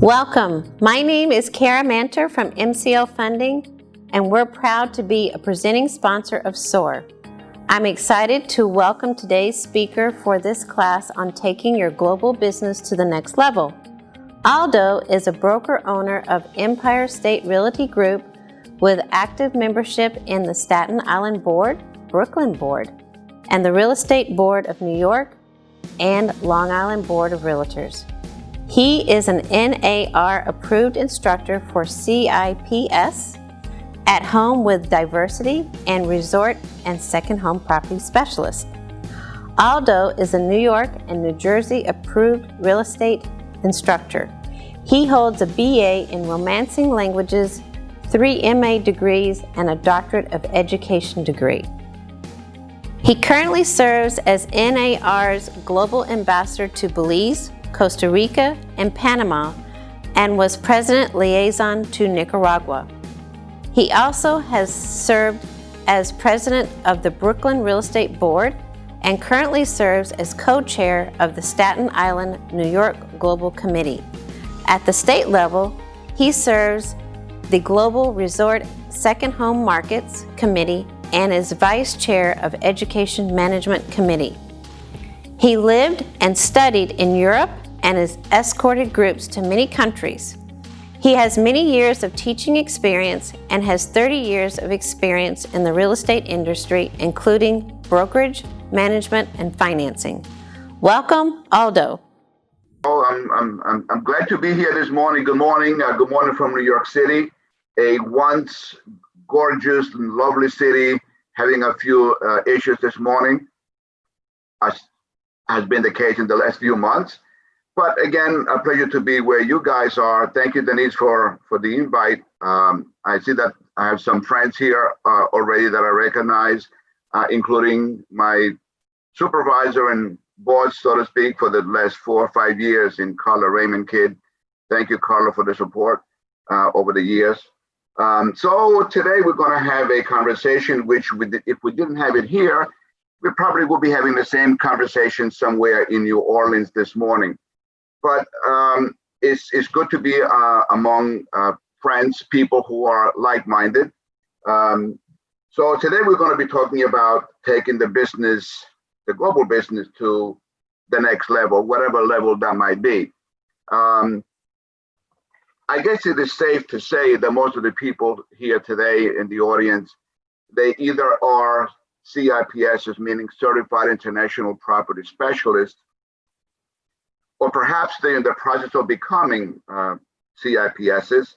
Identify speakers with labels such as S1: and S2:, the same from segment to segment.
S1: Welcome. My name is Kara Manter from MCL Funding, and we're proud to be a presenting sponsor of SOAR. I'm excited to welcome today's speaker for this class on taking your global business to the next level. Aldo is a broker owner of Empire State Realty Group with active membership in the Staten Island Board, Brooklyn Board, and the Real Estate Board of New York and Long Island Board of Realtors. He is an NAR approved instructor for CIPS, at home with diversity and resort and second home property specialist. Aldo is a New York and New Jersey approved real estate instructor. He holds a BA in Romancing Languages, 3 MA degrees, and a Doctorate of Education degree. He currently serves as NAR's Global Ambassador to Belize, Costa Rica, and Panama, and was President Liaison to Nicaragua. He also has served as President of the Brooklyn Real Estate Board and currently serves as co-chair of the Staten Island, New York Global Committee. At the state level, he serves the Global Resort Second Home Markets Committee and is Vice Chair of Education Management Committee. He lived and studied in Europe and has escorted groups to many countries. He has many years of teaching experience and has 30 years of experience in the real estate industry, including brokerage, management, and financing. Welcome, Aldo.
S2: Oh, I'm glad to be here this morning. Good morning. Good morning from New York City, a once gorgeous and lovely city, having a few issues this morning, as has been the case in the last few months. But again, a pleasure to be where you guys are. Thank you, Denise, for the invite. I see that I have some friends here already that I recognize, including my supervisor and boss, so to speak, for the last 4 or 5 years in Carla Raymond Kidd. Thank you, Carla, for the support over the years. So today we're going to have a conversation, which if we didn't have it here, we probably will be having the same conversation somewhere in New Orleans this morning. But it's good to be among friends, people who are like-minded. So today we're going to be talking about taking the business, the global business, to the next level, whatever level that might be. I guess it is safe to say that most of the people here today in the audience, they either are CIPSs, meaning Certified International Property Specialists, or perhaps they're in the process of becoming CIPSs.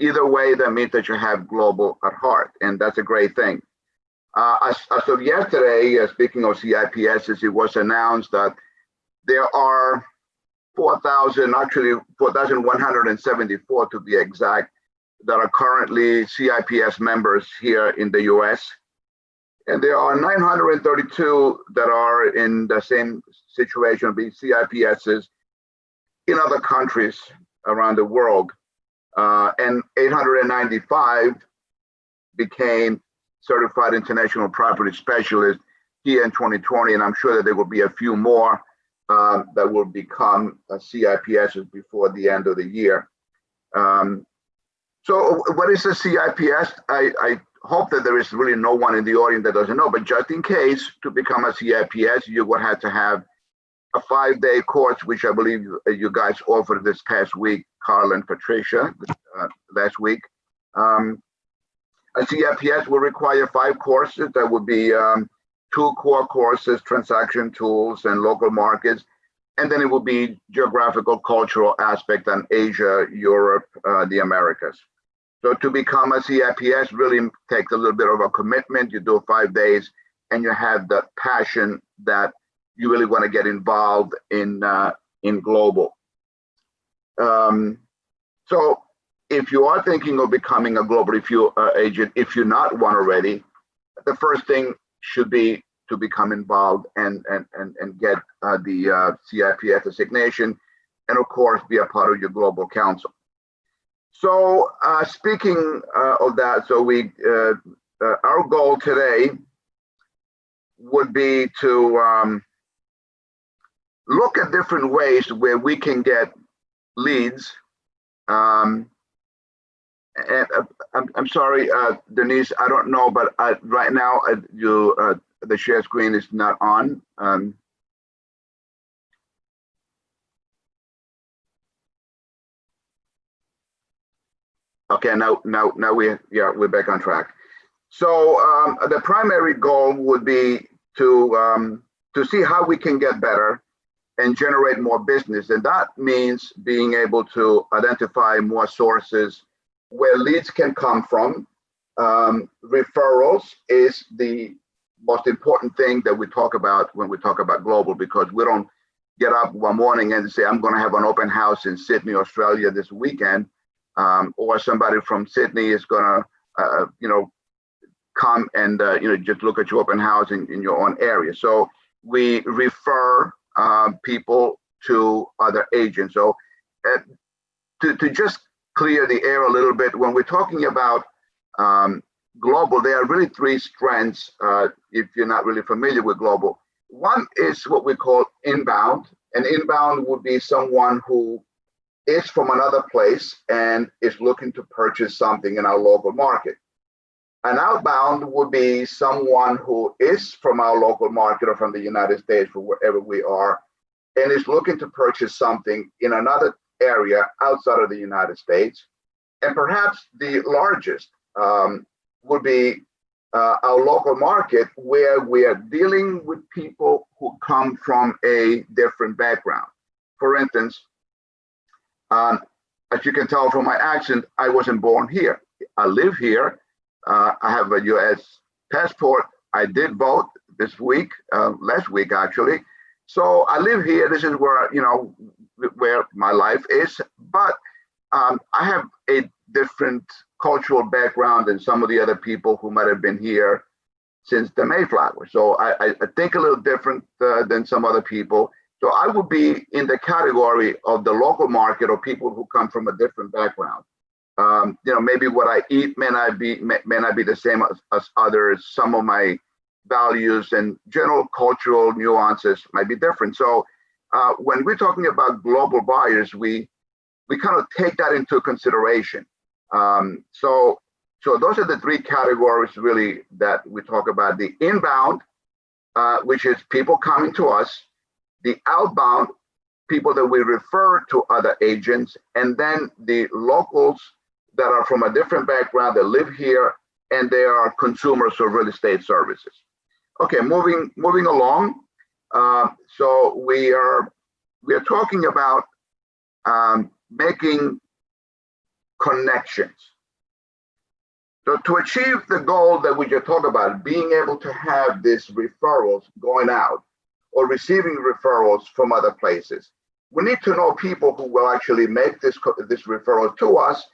S2: Either way, that means that you have global at heart, and that's a great thing. As of yesterday, speaking of CIPSs, it was announced that there are 4,174 to be exact, that are currently CIPS members here in the US. And there are 932 that are in the same situation, being CIPSs in other countries around the world. And 895 became Certified International Property Specialists here in 2020. And I'm sure that there will be a few more that will become CIPSs before the end of the year. So what is a CIPS? I hope that there is really no one in the audience that doesn't know, but just in case, to become a CIPS, you would have to have a 5-day course, which I believe you guys offered this past week, Carl and Patricia, last week. A CIPS will require 5 courses. That would be 2 core courses, transaction tools and local markets. And then it will be geographical, cultural aspect on Asia, Europe, the Americas. So to become a CIPS really takes a little bit of a commitment. You do 5 days and you have the passion that you really want to get involved in global. So if you are thinking of becoming a global agent, if you're not one already, the first thing should be to become involved and get the CIPS designation, and of course be a part of your global council. So speaking of that, so our goal today would be to look at different ways where we can get leads And I'm sorry, Denise, I don't know, but right now the share screen is not on. Okay, now we're back on track. So the primary goal would be to see how we can get better and generate more business, and that means being able to identify more sources where leads can come from. Referrals is the most important thing that we talk about when we talk about global, because we don't get up one morning and say, I'm going to have an open house in Sydney, Australia this weekend, or somebody from Sydney is going to, come and, just look at your open house in your own area. So we refer people to other agents. So to just clear the air a little bit, when we're talking about global, there are really three strands if you're not really familiar with global. One is what we call inbound, and inbound would be someone who is from another place and is looking to purchase something in our local market. An outbound would be someone who is from our local market or from the United States or wherever we are, and is looking to purchase something in another area outside of the United States. And perhaps the largest would be our local market, where we are dealing with people who come from a different background. For instance, as you can tell from my accent, I wasn't born here. I live here. I have a U.S. passport. I did vote this week, last week actually. So I live here. This is where, where my life is. But I have a different cultural background than some of the other people who might have been here since the Mayflower. So I think a little different than some other people. So I would be in the category of the local market, or people who come from a different background. Maybe what I eat may not be the same as others. Some of my values and general cultural nuances might be different. So when we're talking about global buyers, we kind of take that into consideration. So those are the three categories really that we talk about: the inbound, which is people coming to us; the outbound, people that we refer to other agents; and then the locals that are from a different background that live here and they are consumers of real estate services. Okay, moving along. So we are talking about making connections. So to achieve the goal that we just talked about, being able to have these referrals going out or receiving referrals from other places, we need to know people who will actually make this referrals to us,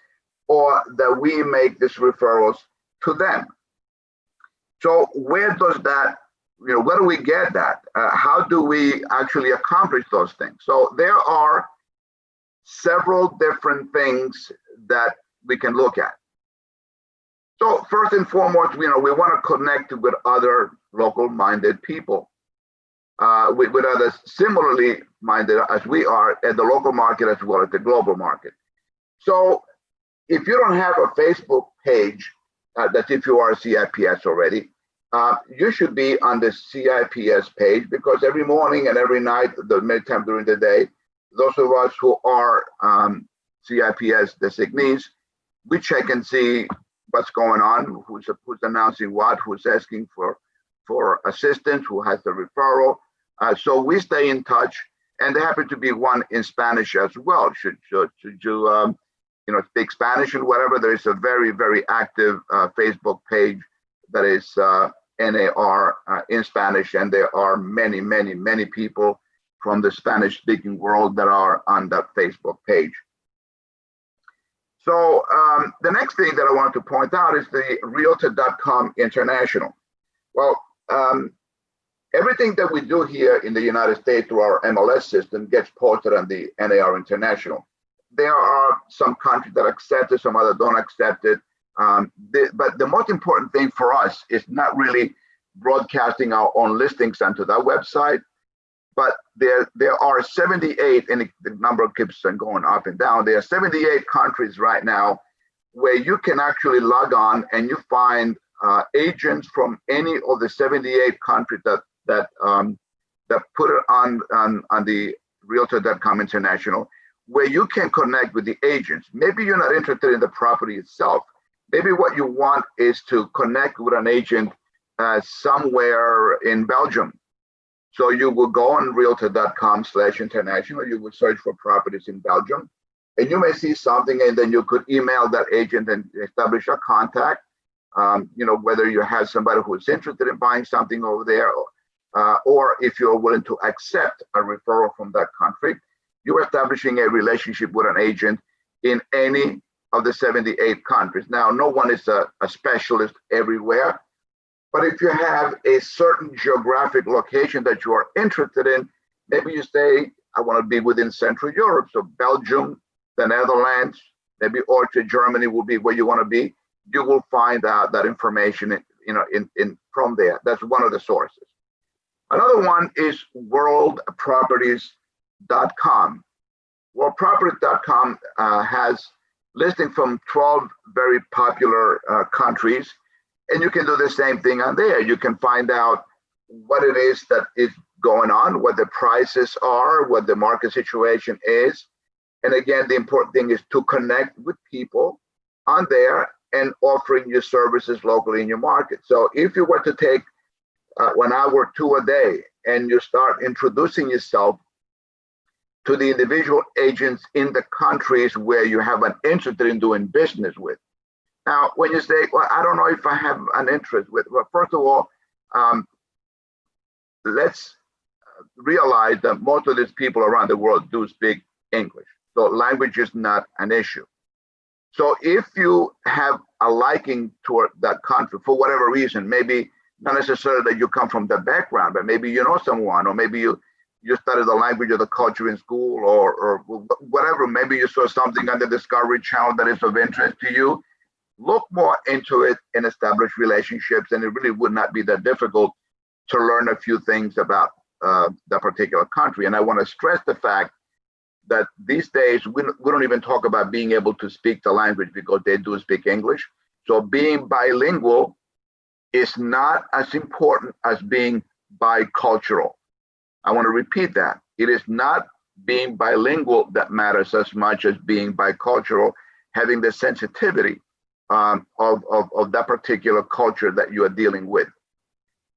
S2: or that we make these referrals to them. So where does that, where do we get that? How do we actually accomplish those things? So there are several different things that we can look at. So first and foremost, we want to connect with other local-minded people, with others similarly minded as we are at the local market as well as the global market. So if you don't have a Facebook page, that's if you are a CIPS already, you should be on the CIPS page, because every morning and every night, many times during the day, those of us who are CIPS designees, we check and see what's going on, who's announcing what, who's asking for assistance, who has the referral. So we stay in touch, and there happen to be one in Spanish as well. Should you speak Spanish and whatever, there is a very, very active Facebook page that is NAR in Spanish, and there are many, many, many people from the Spanish-speaking world that are on that Facebook page. So the next thing that I wanted to point out is the Realtor.com International. Well, everything that we do here in the United States through our MLS system gets posted on the NAR International. There are some countries that accept it, some others don't accept it. But the most important thing for us is not really broadcasting our own listings onto that website, but there are 78, and the number keeps on going up and down. There are 78 countries right now where you can actually log on and you find agents from any of the 78 countries that put it on the Realtor.com International, where you can connect with the agents. Maybe you're not interested in the property itself. Maybe what you want is to connect with an agent somewhere in Belgium. So you will go on Realtor.com/international. You will search for properties in Belgium, and you may see something, and then you could email that agent and establish a contact. Whether you have somebody who's interested in buying something over there, or if you're willing to accept a referral from that country, you're establishing a relationship with an agent in any of the 78 countries. Now, no one is a specialist everywhere, but if you have a certain geographic location that you are interested in, maybe you say, I want to be within Central Europe, so Belgium, the Netherlands, maybe Austria, Germany will be where you want to be. You will find out that information, in from there. That's one of the sources. Another one is worldproperties.com. Worldproperties.com has listing from 12 very popular countries, and you can do the same thing on there. You can find out what it is that is going on, what the prices are, what the market situation is. And again, the important thing is to connect with people on there and offering your services locally in your market. So if you were to take 1 hour or 2 a day and you start introducing yourself to the individual agents in the countries where you have an interest in doing business with. Now, when you say, well, I don't know if I have an interest with, well, first of all, let's realize that most of these people around the world do speak English. So language is not an issue. So if you have a liking toward that country for whatever reason, maybe not necessarily that you come from that background, but maybe you know someone, or maybe you studied the language or the culture in school, or whatever. Maybe you saw something on the Discovery Channel that is of interest to you. Look more into it and establish relationships, and it really would not be that difficult to learn a few things about that particular country. And I want to stress the fact that these days we don't even talk about being able to speak the language, because they do speak English. So being bilingual is not as important as being bicultural. I want to repeat that. It is not being bilingual that matters as much as being bicultural, having the sensitivity of that particular culture that you are dealing with.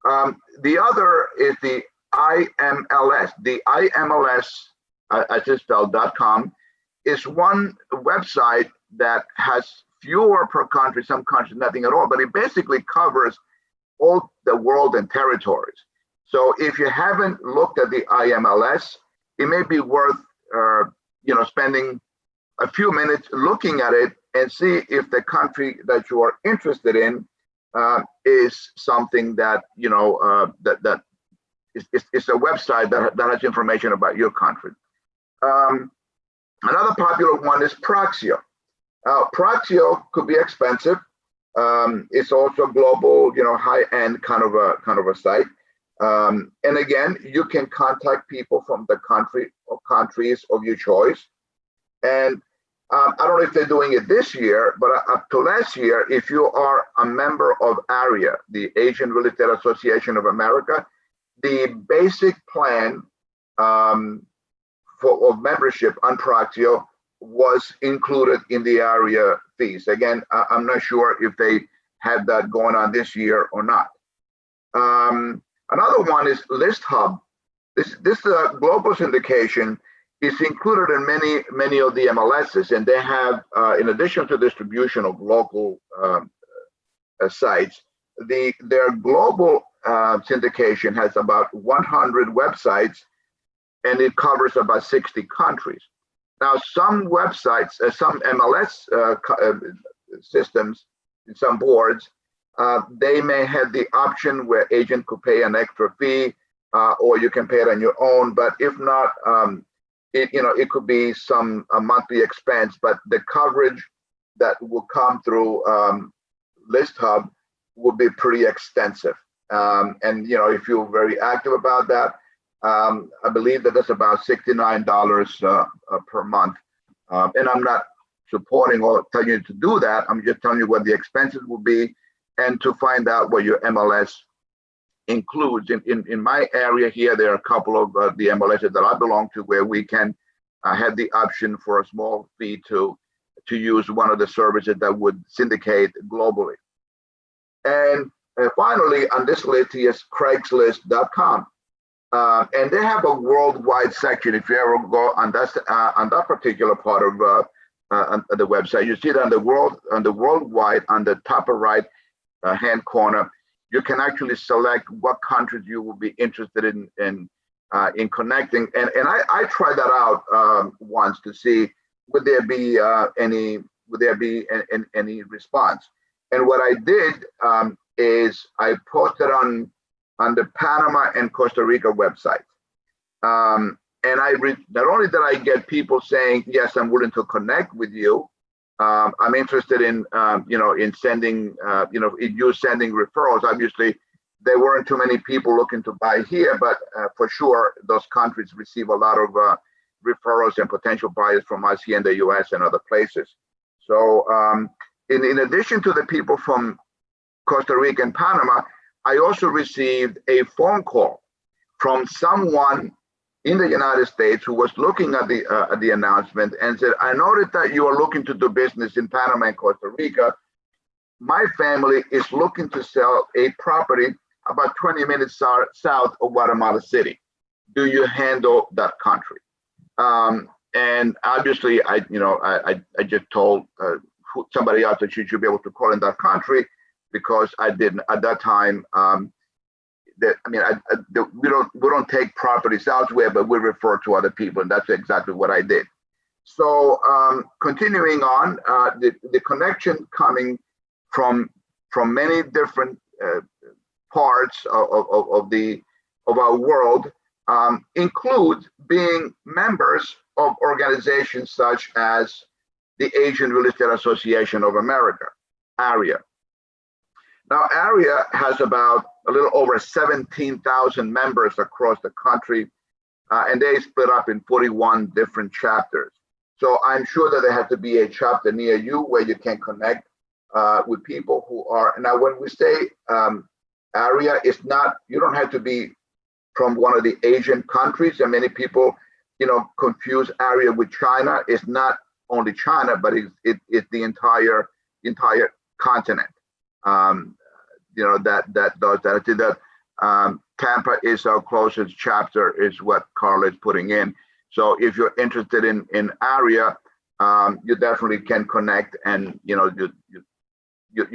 S2: The other is the IMLS. The IMLS, as it's spelled.com, is one website that has fewer per country, some countries nothing at all, but it basically covers all the world and territories. So if you haven't looked at the IMLS, it may be worth spending a few minutes looking at it and see if the country that you are interested in is something that that is a website that has information about your country. Another popular one is Proxio. Proxio could be expensive. It's also global, high-end kind of a site. And again, you can contact people from the country or countries of your choice. And I don't know if they're doing it this year, but up to last year, if you are a member of ARIA, the Asian Real Estate Association of America, the basic plan of membership on Proxio was included in the ARIA fees. Again, I'm not sure if they had that going on this year or not. Another one is ListHub. This global syndication is included in many of the MLSs, and they have, in addition to distribution of local sites, their global syndication has about 100 websites, and it covers about 60 countries. Now, some websites, some MLS systems, some boards, they may have the option where agent could pay an extra fee, or you can pay it on your own. But if not, it could be a monthly expense. But the coverage that will come through ListHub will be pretty extensive. And if you're very active about that, I believe that that's about $69 per month. And I'm not supporting or telling you to do that. I'm just telling you what the expenses will be and to find out what your MLS includes. In my area here, there are a couple of the MLSs that I belong to where we can have the option for a small fee to use one of the services that would syndicate globally. And finally, on this list here is Craigslist.com. And they have a worldwide section. If you ever go on that particular part of the website, you see it on the worldwide on the top right hand corner. You can actually select what countries you will be interested in connecting. And I tried that out once to see would there be any response. And what I did is I posted on the Panama and Costa Rica website. And not only did I get people saying, yes, I'm willing to connect with you. I'm interested in, in sending, in you sending referrals. Obviously, there weren't too many people looking to buy here, but for sure, those countries receive a lot of referrals and potential buyers from us here in the US and other places. So in addition to the people from Costa Rica and Panama, I also received a phone call from someone in the United States who was looking at the announcement and said, I noticed that you are looking to do business in Panama and Costa Rica. My family is looking to sell a property about 20 minutes south of Guatemala City. Do you handle that country? And obviously, I just told somebody else that she should be able to call in that country because I didn't at that time. We don't take properties elsewhere, but we refer to other people, and that's exactly what I did. So continuing on, the connection coming from many different parts of our world include being members of organizations such as the Asian Real Estate Association of America, AREA. Now, AREA has about a little over 17,000 members across the country, and they split up in 41 different chapters. So I'm sure that there has to be a chapter near you where you can connect with people who are. Now, when we say AREA, it's not, you don't have to be from one of the Asian countries, and many people, confuse AREA with China. It's not only China, but it's the entire continent. That does that. I think that Tampa is our closest chapter, is what Carla is putting in. So if you're interested in AREA, you definitely can connect, and you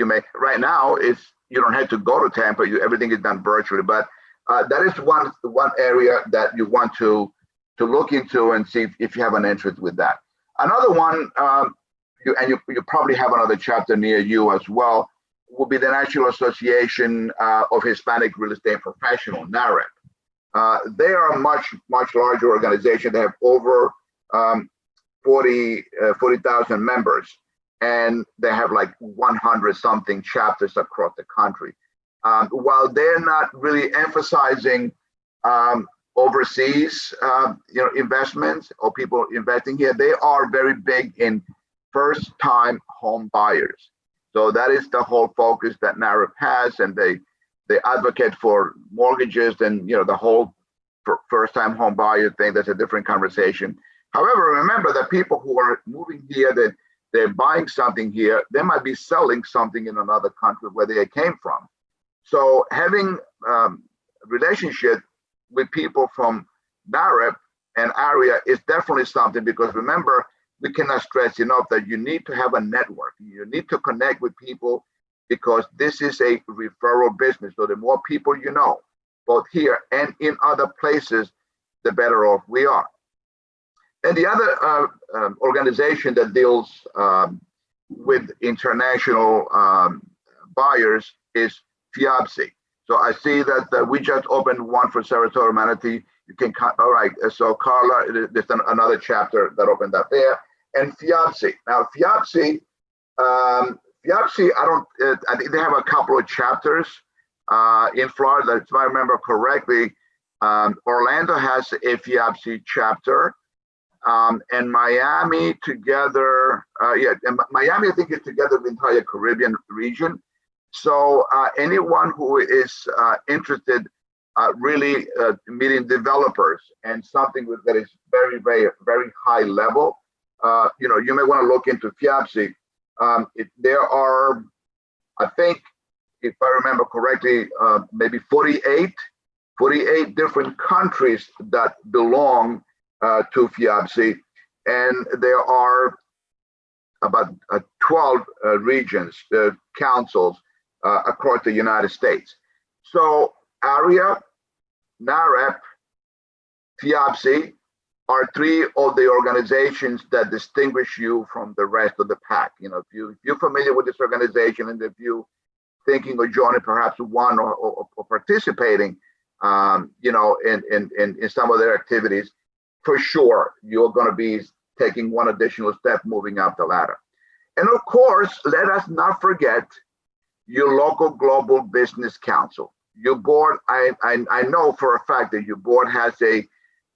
S2: may. Right now, you don't have to go to Tampa. Everything is done virtually, but that is one area that you want to look into and see if you have an interest with that. Another one, you probably have another chapter near you as well, will be the National Association of Hispanic Real Estate Professionals, NAREP. They are a much larger organization. They have over 40,000 members, and they have like 100 something chapters across the country. While they're not really emphasizing overseas, investments or people investing here, they are very big in first-time home buyers. So that is the whole focus that NAREP has, and they advocate for mortgages and the whole first-time home buyer thing. That's a different conversation. However, remember that people who are moving here, they're buying something here, they might be selling something in another country where they came from. So having relationship with people from NAREP and AREA is definitely something, because remember, we cannot stress enough that you need to have a network. You need to connect with people, because this is a referral business. So the more people you know, both here and in other places, the better off we are. And the other organization that deals with international buyers is FIABC. So I see that we just opened one for Sarasota, Manatee. You can, all right. So Carla, there's another chapter that opened up there. And FIABC. Now FIABC, I think they have a couple of chapters in Florida. If I remember correctly, Orlando has a FIABC chapter, and Miami together, and Miami I think is together with the entire Caribbean region. So anyone who is interested really meeting developers and something that is very, very, very high level, you may want to look into FIABC. There are, I think, if I remember correctly, maybe 48 different countries that belong to FIABC, and there are about 12 regions, councils across the United States. So ARIA, NAREP, FIABC are three of the organizations that distinguish you from the rest of the pack. If you're familiar with this organization, and if you thinking of joining perhaps one or participating, in some of their activities, for sure you're going to be taking one additional step moving up the ladder. And of course, let us not forget your local global business council. Your board, I know for a fact that your board has a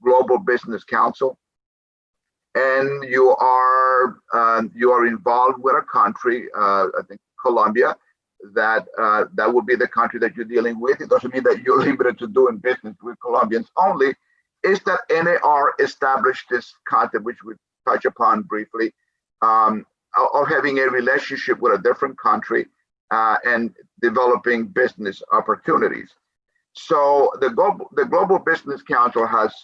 S2: global business council, and you are involved with a country, I think Colombia, that would be the country that you're dealing with. It doesn't mean that you're limited to doing business with Colombians only. Is that NAR established this concept, which we touch upon briefly, of having a relationship with a different country and developing business opportunities. So the Global Business Council has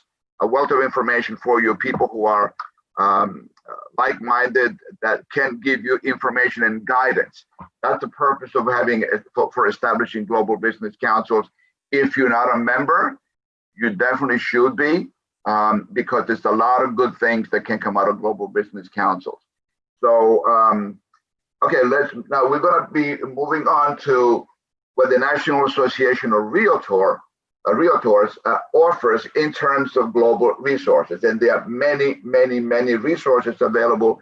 S2: a wealth of information for you, people who are like-minded, that can give you information and guidance. That's the purpose of having for establishing global business councils. If you're not a member, you definitely should be, because there's a lot of good things that can come out of global business councils. So, okay, now we're going to be moving on to what the National Association of Realtors offers in terms of global resources. And there are many, many, many resources available,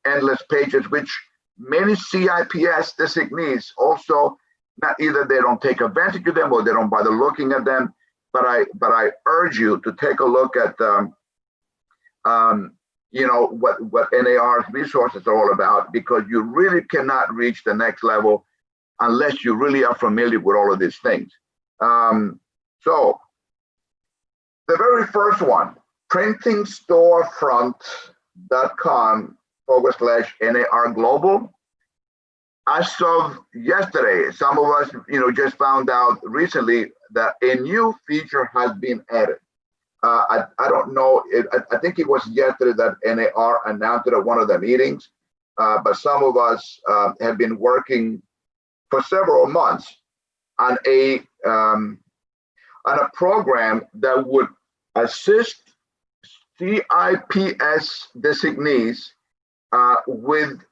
S2: endless pages, which many CIPS designees also, not either they don't take advantage of them or they don't bother looking at them, but I urge you to take a look at what NAR's resources are all about, because you really cannot reach the next level unless you really are familiar with all of these things. So the very first one, printingstorefront.com/NAR Global. As of yesterday, some of us, just found out recently that a new feature has been added. I don't know, I think it was yesterday that NAR announced it at one of the meetings, but some of us have been working for several months on a program that would assist CIPS designees with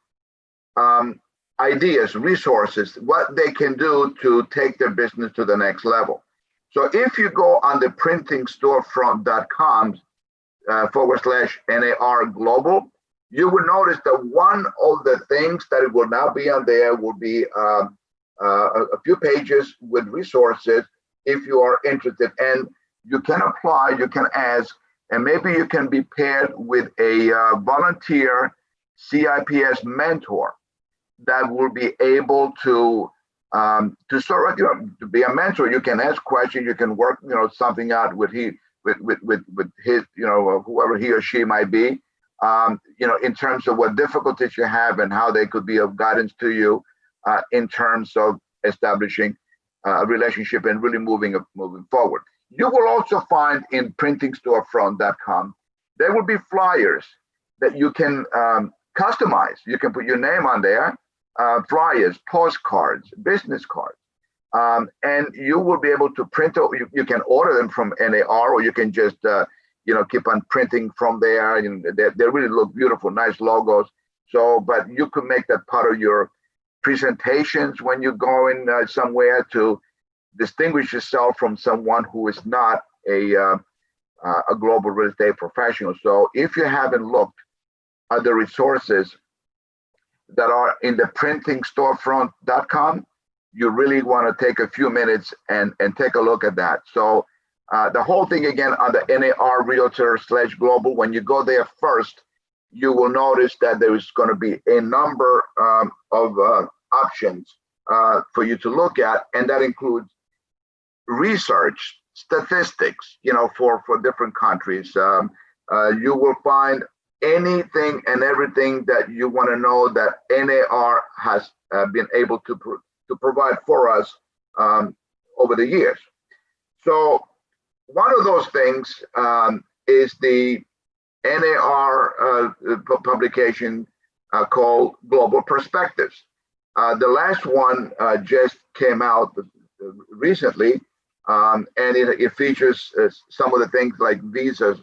S2: ideas, resources, what they can do to take their business to the next level. So if you go on the printingstorefront.com /NAR Global, you will notice that one of the things that it will now be on there will be a few pages with resources if you are interested. And you can apply, you can ask, and maybe you can be paired with a volunteer CIPS mentor that will be able to sort of, to be a mentor. You can ask questions, you can work, something out with his, whoever he or she might be, in terms of what difficulties you have and how they could be of guidance to you in terms of establishing a relationship and really moving forward. You will also find in printingstorefront.com, there will be flyers that you can customize. You can put your name on there, flyers, postcards, business cards, and you will be able to print. You can order them from NAR, or you can just keep on printing from there. They really look beautiful, nice logos. So, but you could make that part of your presentations when you're going somewhere to distinguish yourself from someone who is not a global real estate professional. So if you haven't looked at the resources that are in the printingstorefront.com, you really want to take a few minutes and take a look at that. So The whole thing again on the NAR Realtor/Global. When you go there first, you will notice that there is going to be a number of options for you to look at, and that includes research, statistics, for different countries. You will find anything and everything that you want to know that NAR has been able to provide for us over the years. So one of those things is the NAR publication called Global Perspectives. The last one just came out recently, and it features some of the things like visas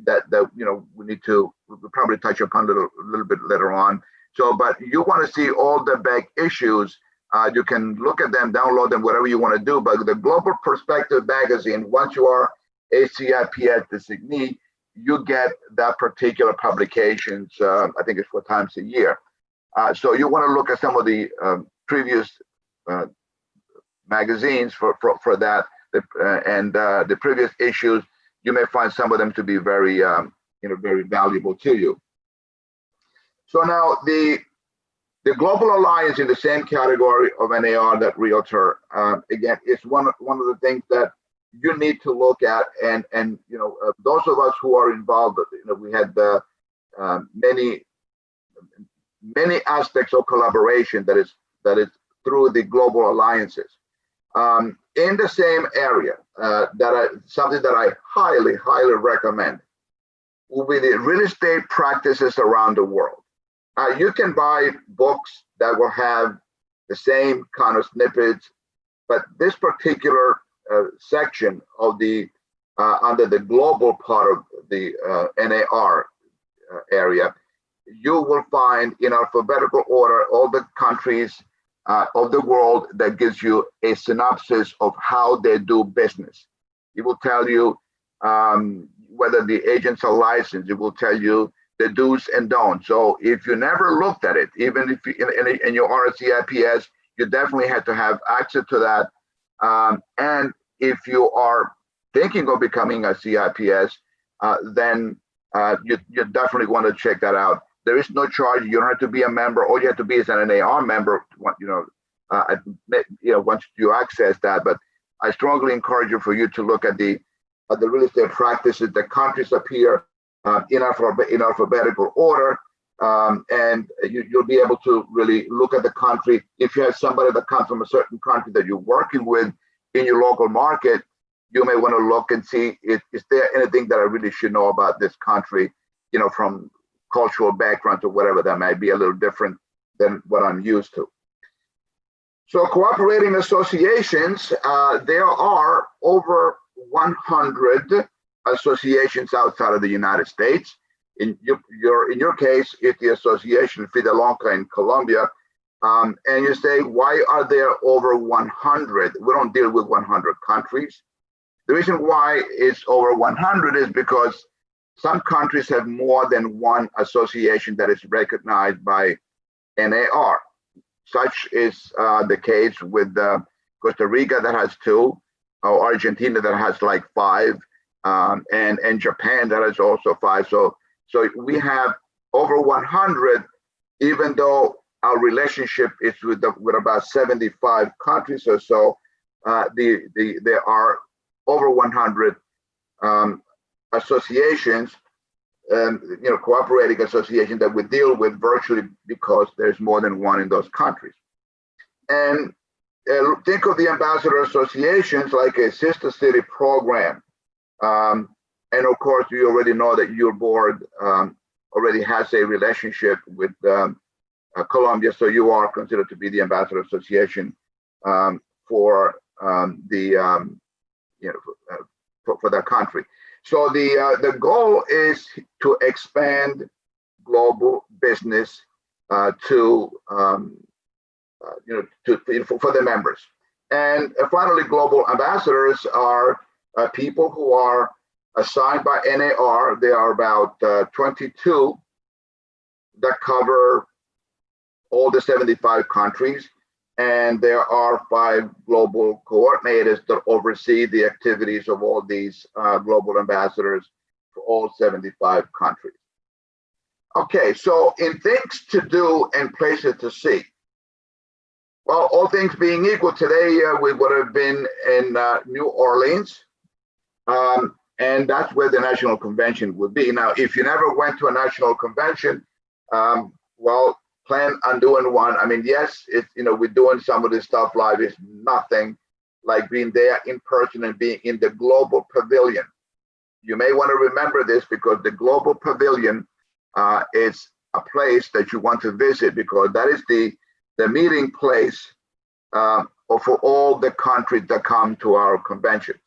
S2: that we need to probably touch upon a little bit later on. So, but you want to see all the big issues. You can look at them, download them, whatever you want to do. But the Global Perspective magazine, once you are a CIPS designee, you get that particular publications. I think it's 4 times a year. So you want to look at some of the previous magazines for that, and the previous issues. You may find some of them to be very, very valuable to you. So now the Global Alliance in the same category of NAR that Realtor, again, is one of the things that you need to look at, and those of us who are involved, we had many aspects of collaboration that is through the Global Alliances. In the same area, something that I highly recommend will be the real estate practices around the world. You can buy books that will have the same kind of snippets, but this particular section of the under the global part of the NAR area, you will find in alphabetical order all the countries of the world that gives you a synopsis of how they do business. It will tell you whether the agents are licensed. It will tell you the do's and don'ts. So if you never looked at it, even if you, and you are a CIPS, you definitely have to have access to that. And if you are thinking of becoming a CIPS, then you definitely want to check that out. There is no charge. You don't have to be a member. All you have to be is an NAR member. Once you access that. But I strongly encourage you to look at the real estate practices. The countries appear in alphabetical order, and you'll be able to really look at the country. If you have somebody that comes from a certain country that you're working with in your local market, you may want to look and see is there anything that I really should know about this country, from cultural background or whatever that might be a little different than what I'm used to. So cooperating associations, there are over 100 associations outside of the United States. In your case, it's the Association Fidelonca in Colombia. And you say, why are there over 100? We don't deal with 100 countries. The reason why it's over 100 is because some countries have more than one association that is recognized by NAR. Such is the case with Costa Rica that has 2, or Argentina that has like 5, and Japan that has also 5. So we have over 100, even though our relationship is with about 75 countries or so. There are over 100 associations, cooperating associations that we deal with virtually because there's more than one in those countries. And think of the ambassador associations like a sister city program. And of course, you already know that your board already has a relationship with Colombia, so you are considered to be the ambassador association for that country. So the goal is to expand global business for the members. And finally, global ambassadors are people who are assigned by NAR. There are about 22 that cover all the 75 countries, and there are 5 global coordinators that oversee the activities of all these global ambassadors for all 75 countries. Okay, so in things to do and places to see, well, all things being equal, today we would have been in New Orleans, and that's where the National Convention would be. Now, if you never went to a National Convention, well, plan on doing one. I mean, yes, it's, we're doing some of this stuff live. It's nothing like being there in person and being in the Global Pavilion. You may want to remember this because the Global Pavilion is a place that you want to visit, because that is the meeting place for all the countries that come to our conventions.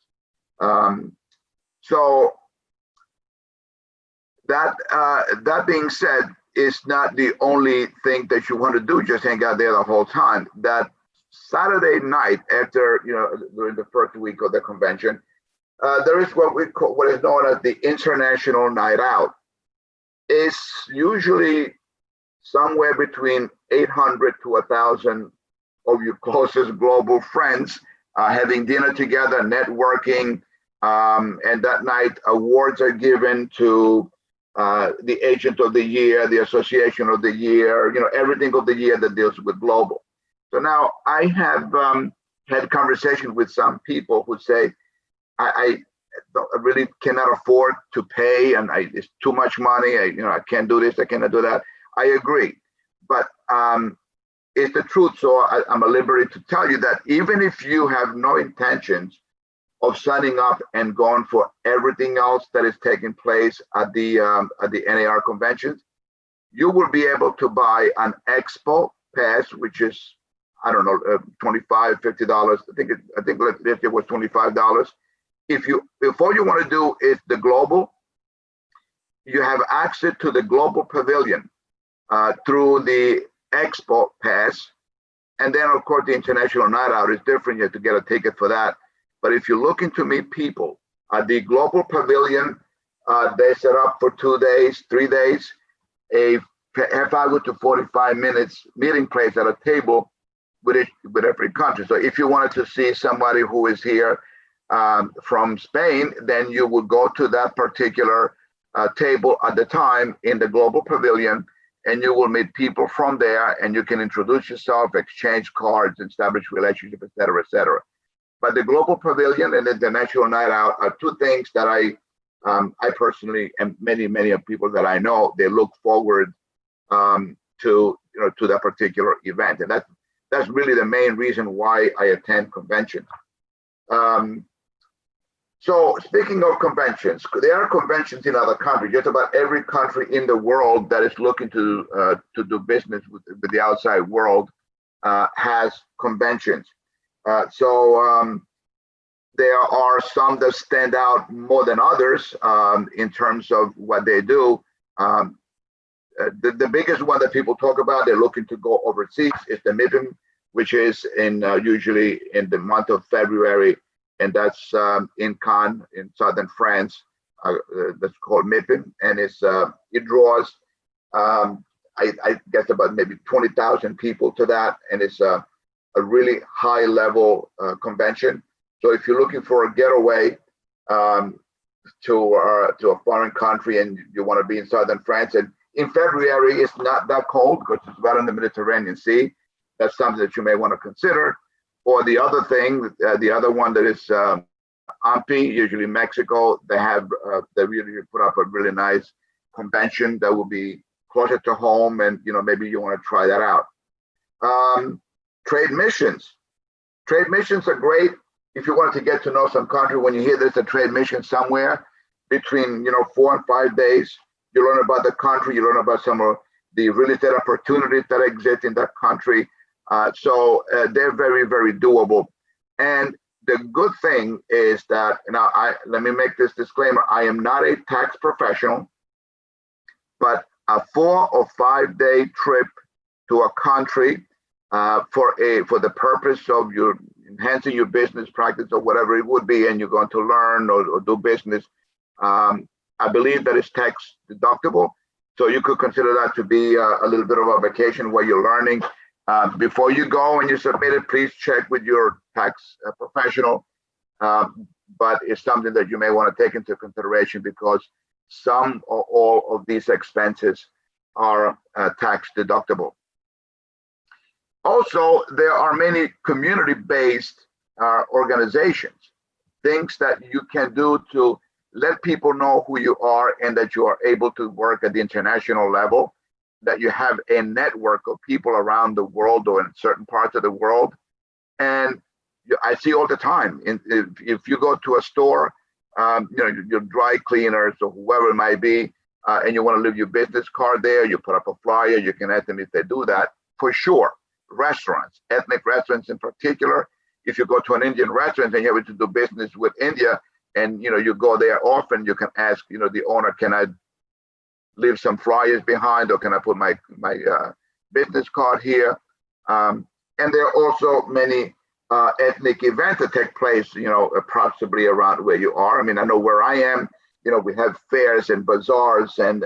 S2: So that being said, it's not the only thing that you want to do, just hang out there the whole time. That Saturday night, after, during the first week of the convention, there is what is known as the International Night Out. It's usually somewhere between 800 to 1,000 of your closest global friends having dinner together, networking, and that night awards are given to the Agent of the Year, the Association of the Year, everything of the year that deals with global. So now I have had conversations with some people who say, I really cannot afford to pay, and it's too much money. I can't do this, I cannot do that. I agree, but it's the truth. So I'm at liberty to tell you that even if you have no intentions of signing up and going for everything else that is taking place at the NAR conventions, you will be able to buy an expo pass, which is, I don't know, $25, $50. I think it was $25. If all you want to do is the global, you have access to the Global Pavilion through the expo pass. And then of course the International Night Out is different. You have to get a ticket for that. But if you're looking to meet people at the Global Pavilion, they set up for 2 days, 3 days, a half hour to 45 minutes meeting place at a table with every country. So if you wanted to see somebody who is here from Spain, then you would go to that particular table at the time in the Global Pavilion, and you will meet people from there, and you can introduce yourself, exchange cards, establish relationships, et cetera, et cetera. But the Global Pavilion and the International Night Out are two things that I personally, and many of people that I know, they look forward to that particular event, and that's really the main reason why I attend conventions. So speaking of conventions, there are conventions in other countries. Just about every country in the world that is looking to do business with the outside world has conventions. So there are some that stand out more than others in terms of what they do. The biggest one that people talk about, they're looking to go overseas, is the MIPIM, which is usually in the month of February, and that's in Cannes, in southern France. That's called MIPIM, and it draws, I guess, about maybe 20,000 people to that, and it's a really high level convention. So if you're looking for a getaway to a foreign country and you want to be in southern France, and in February it's not that cold because it's right on the Mediterranean Sea, that's something that you may want to consider. Or the other thing, the other one that is AMPI, usually Mexico, they really put up a really nice convention that will be closer to home, and maybe you want to try that out. Trade missions are great if you wanted to get to know some country. When you hear there's a trade mission somewhere, between 4 and 5 days, you learn about the country, you learn about some of the real estate opportunities that exist in that country. So they're very, very doable. And the good thing is that, now let me make this disclaimer, I am not a tax professional, but a 4 or 5 day trip to a country for the purpose of your enhancing your business practice or whatever it would be, and you're going to learn or do business, I believe that it's tax deductible. So you could consider that to be a little bit of a vacation where you're learning. Before you go and you submit it, please check with your tax professional. But it's something that you may want to take into consideration because some or all of these expenses are tax deductible. Also, there are many community-based organizations, things that you can do to let people know who you are and that you are able to work at the international level, that you have a network of people around the world or in certain parts of the world. And I see all the time, if you go to a store, your dry cleaners or whoever it might be, and you want to leave your business card there, you put up a flyer, you can ask them if they do that, for sure. Restaurants, ethnic restaurants in particular, if you go to an Indian restaurant and you have to do business with India, and you go there often, you can ask the owner, can I leave some flyers behind, or can I put my business card here? And there are also many ethnic events that take place, approximately around where you are. I mean, I know where I am, we have fairs and bazaars and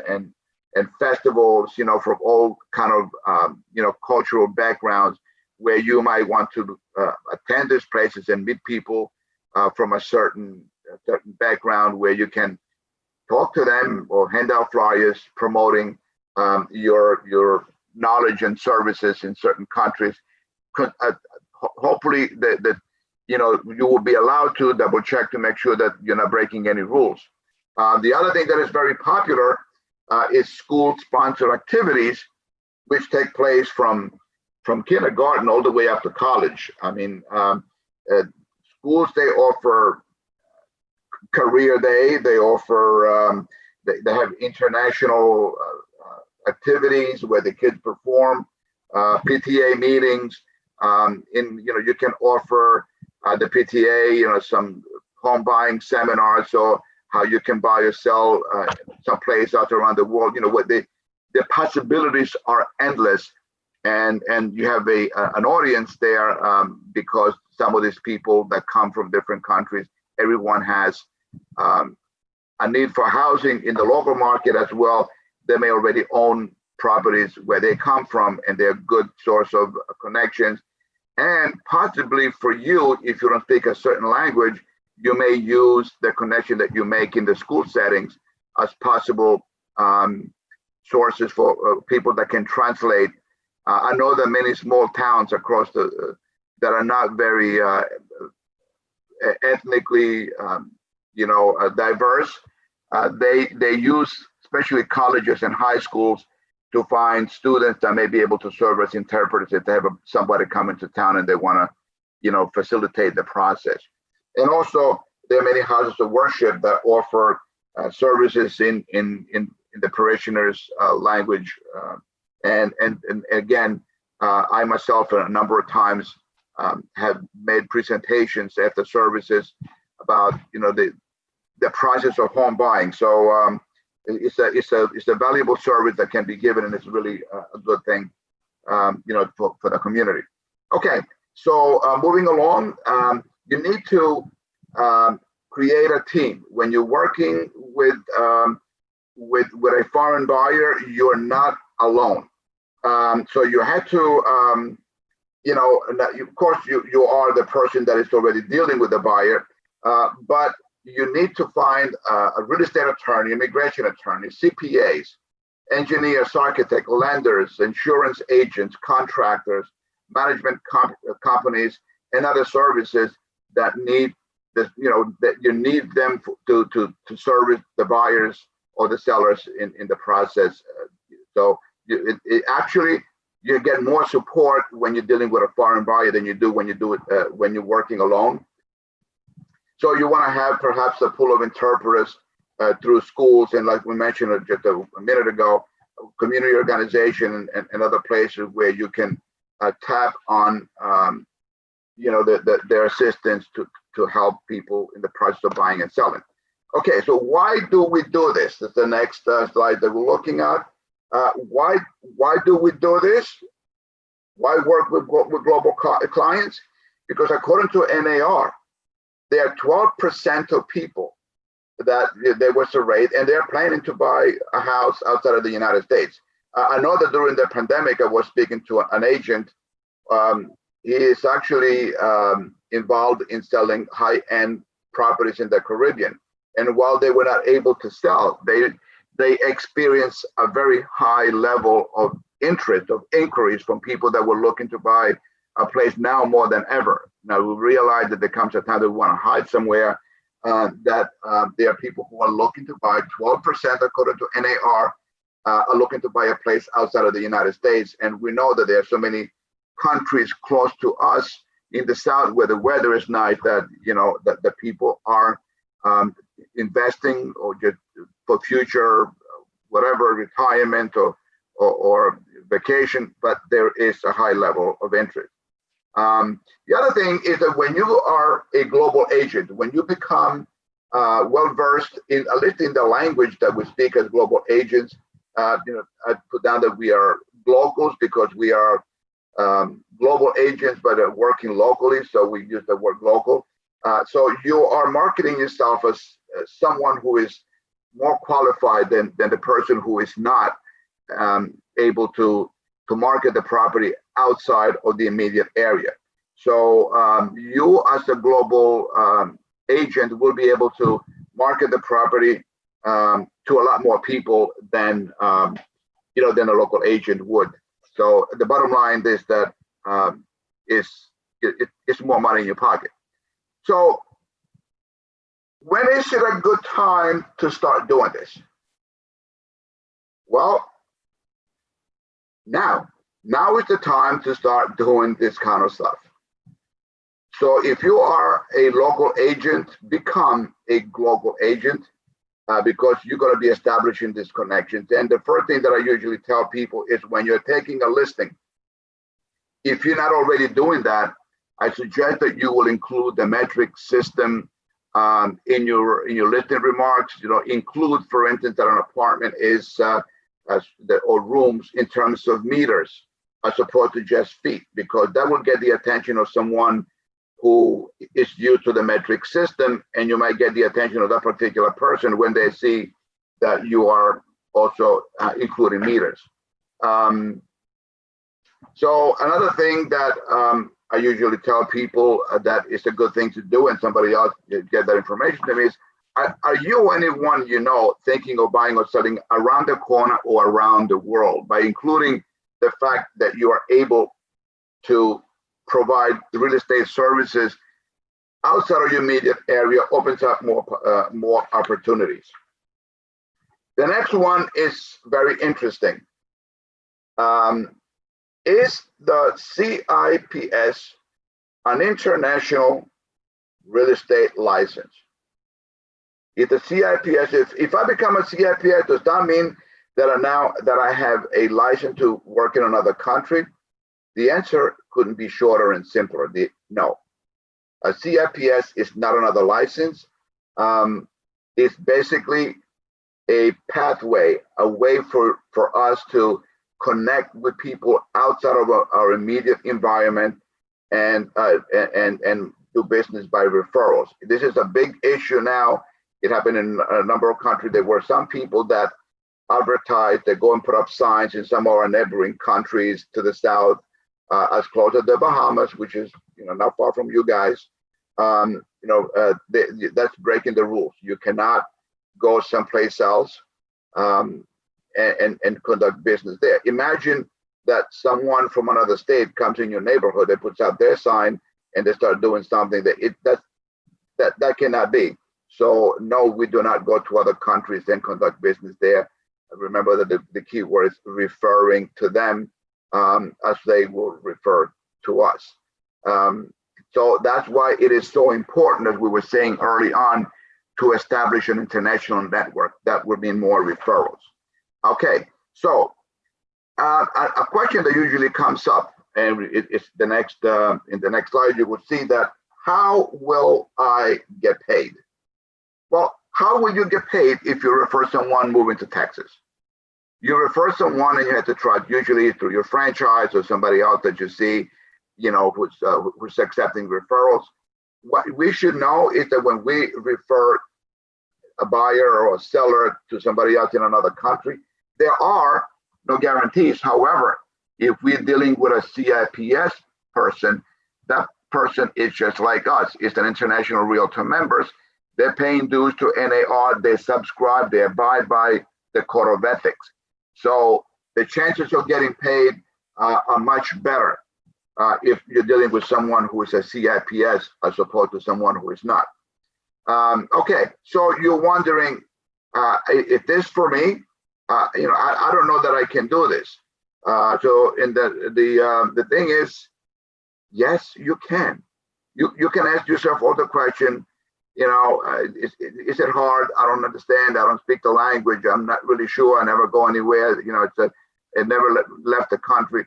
S2: festivals, from all kind of, cultural backgrounds, where you might want to attend these places and meet people from a certain background, where you can talk to them or hand out flyers promoting your knowledge and services in certain countries. Hopefully that you will be allowed to double check to make sure that you're not breaking any rules. The other thing that is very popular is school-sponsored activities, which take place from kindergarten all the way up to college. I mean, schools, they offer career day, they offer, they have international activities where the kids perform, PTA meetings, you can offer the PTA, some home buying seminars, so how you can buy or sell someplace out around the world. What the possibilities are endless, and you have an audience there because some of these people that come from different countries, everyone has a need for housing in the local market as well. They may already own properties where they come from, and they're a good source of connections. And possibly for you, if you don't speak a certain language, you may use the connection that you make in the school settings as possible sources for people that can translate. I know that many small towns across that are not very ethnically, diverse. They use, especially colleges and high schools, to find students that may be able to serve as interpreters if they have somebody come into town and they want to, facilitate the process. And also, there are many houses of worship that offer services in the parishioners' language. And again, I myself a number of times have made presentations after services about the process of home buying. So it's a valuable service that can be given, and it's really a good thing, for the community. Okay, so moving along, you need to create a team. When you're working with a foreign buyer, you're not alone. So you have to, of course, you are the person that is already dealing with the buyer, but you need to find a real estate attorney, immigration attorney, CPAs, engineers, architects, lenders, insurance agents, contractors, management companies, and other services that need that you need them to service the buyers or the sellers in the process. So it actually, you get more support when you're dealing with a foreign buyer than you do when you're working alone. So you want to have perhaps a pool of interpreters through schools, and like we mentioned just a minute ago, community organization and other places where you can tap on their assistance to help people in the process of buying and selling. Okay, so why do we do this? That's the next slide that we're looking at. Why do we do this? Why work with global clients? Because according to NAR, there are 12% of people that they were surveyed, and they're planning to buy a house outside of the United States. I know that during the pandemic, I was speaking to an agent he is actually involved in selling high-end properties in the Caribbean. And while they were not able to sell, they experienced a very high level of interest, of inquiries from people that were looking to buy a place now more than ever. Now we realize that there comes a time that we want to hide somewhere, that there are people who are looking to buy 12%, according to NAR, are looking to buy a place outside of the United States. And we know that there are so many countries close to us in the South where the weather is nice, that, you know, that the people are investing or just for future, whatever, retirement or vacation, but there is a high level of interest. The other thing is that when you are a global agent, when you become well-versed in, at least in the language that we speak as global agents, you know, I put down that we are locals because we are global agents, but are working locally, so we use the word local. So you are marketing yourself as someone who is more qualified than the person who is not able to market the property outside of the immediate area. So you as a global agent will be able to market the property to a lot more people than you know, than a local agent would. So the bottom line is that it's more money in your pocket. So when is it a good time to start doing this? Well, now is the time to start doing this kind of stuff. So if you are a local agent, become a global agent, because you're going to be establishing these connections. And the first thing that I usually tell people is when you're taking a listing, if you're not already doing that, I suggest that you will include the metric system in your listing remarks. You know, include, for instance, that an apartment is or rooms in terms of meters as opposed to just feet, because that will get the attention of someone who is used to the metric system, and you might get the attention of that particular person when they see that you are also including meters. So another thing that I usually tell people that it's a good thing to do, and somebody else get that information to me, is, are you anyone you know thinking of buying or selling around the corner or around the world? By including the fact that you are able to provide real estate services outside of your immediate area opens up more opportunities. The next one is very interesting. Is the CIPS an international real estate license? If the CIPS, if I become a CIPS, does that mean that I have a license to work in another country? The answer couldn't be shorter and simpler. No, a CIPS is not another license. It's basically a pathway, a way for us to connect with people outside of our immediate environment and do business by referrals. This is a big issue now. It happened in a number of countries. There were some people that advertise, they go and put up signs in some of our neighboring countries to the south, as close as the Bahamas, which is, you know, not far from you guys. You know, that's breaking the rules. You cannot go someplace else and conduct business there. Imagine that someone from another state comes in your neighborhood, they puts out their sign, and they start doing something that cannot be. So no, we do not go to other countries and conduct business there. Remember that the key word is referring to them, as they will refer to us. So that's why it is so important, as we were saying early on, to establish an international network that would mean more referrals. Okay, so a question that usually comes up, and it's the next in the next slide, you will see that, how will I get paid? Well, how will you get paid if you refer someone moving to Texas? You refer someone and you have to try, usually through your franchise or somebody else that you see, you know, who's accepting referrals. What we should know is that when we refer a buyer or a seller to somebody else in another country, there are no guarantees. However, if we're dealing with a CIPS, person, that person is just like us. It's an international realtor members. They're paying dues to NAR. They subscribe. They abide by the code of ethics. So the chances of getting paid are much better if you're dealing with someone who is a CIPS as opposed to someone who is not. Okay, so you're wondering if this for me, I don't know that I can do this. So in the thing is, yes, you can. You can ask yourself all the question, is it hard? I don't understand. I don't speak the language. I'm not really sure. I never go anywhere. It never left the country.